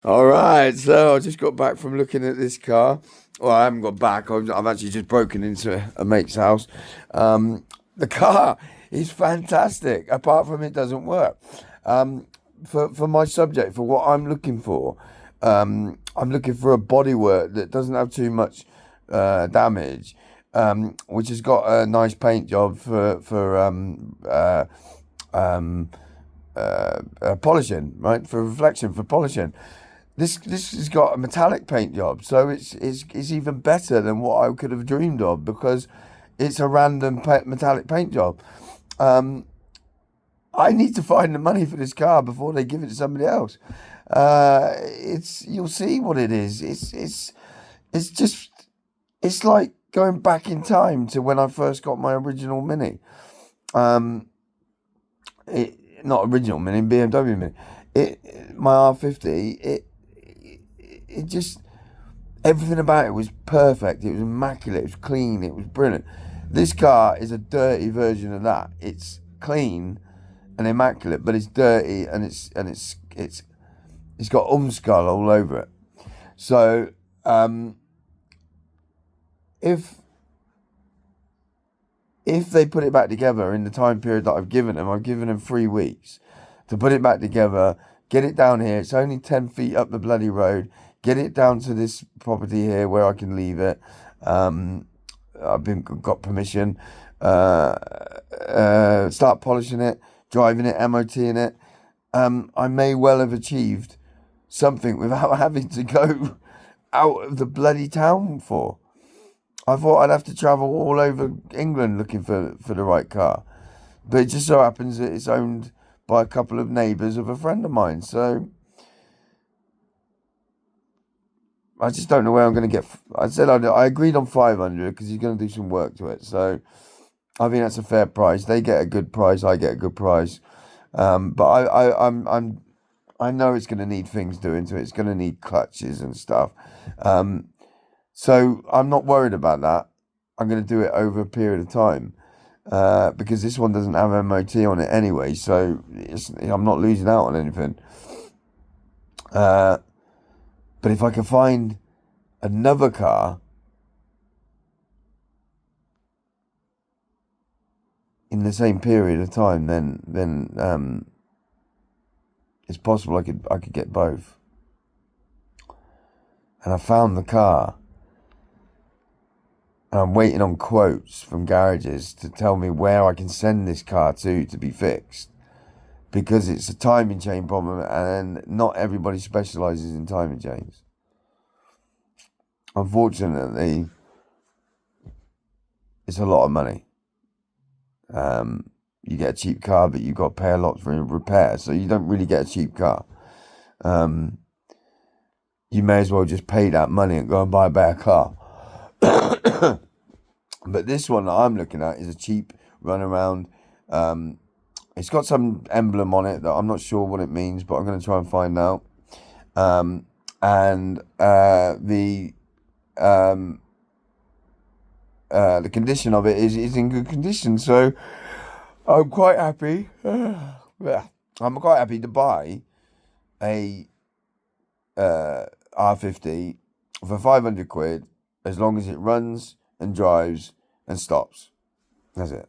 All right, so I just got back from looking at this car. Well, I haven't got back. I've actually just broken into a mate's house. The car is fantastic. Apart from it doesn't work. For my subject, for what I'm looking for, I'm looking for a bodywork that doesn't have too much damage, which has got a nice paint job um, polishing, right? For reflection, for polishing. This has got a metallic paint job, so it's even better than what I could have dreamed of because it's a random metallic paint job. Um, I need to find the money for this car before they give it to somebody else. It's You'll see what it is. It's just it's like going back in time to when I first got my original Mini. Um, Not original Mini, BMW Mini. My R50. It just everything about it was perfect. It was immaculate. It was clean. It was brilliant. This car is a dirty version of that. It's clean and immaculate, but it's dirty and it's got umskull all over it. So if if they put it back together in the time period that I've given them 3 weeks to put it back together, get it down here. It's only 10 feet up the bloody road. Get it down to this property here where I can leave it. Got permission. Start polishing it, driving it, MOTing it. I may well have achieved something without having to go out of the bloody town for. I thought I'd have to travel all over England looking for the right car. But it just so happens that it's owned by a couple of neighbours of a friend of mine. So I just don't know where I'm going to get. I said I agreed on 500 because he's going to do some work to it. So I think that's a fair price. They get a good price. I get a good price. But I know it's going to need things doing to it. It's going to need clutches and stuff. So I'm not worried about that. I'm going to do it over a period of time because this one doesn't have MOT on it anyway. So I'm not losing out on anything. But if I can find another car in the same period of time, then it's possible I could get both. And I found the car. And I'm waiting on quotes from garages to tell me where I can send this car to be fixed. Because it's a timing chain problem and not everybody specialises in timing chains. Unfortunately, it's a lot of money. You get a cheap car, but you've got to pay a lot for repair, so you don't really get a cheap car. You may as well just pay that money and go and buy a better car. But this one that I'm looking at is a cheap runaround. It's got some emblem on it that I'm not sure what it means, but I'm going to try and find out. And the condition of it is in good condition. So I'm quite happy. I'm quite happy to buy a R50 for 500 quid as long as it runs and drives and stops. That's it.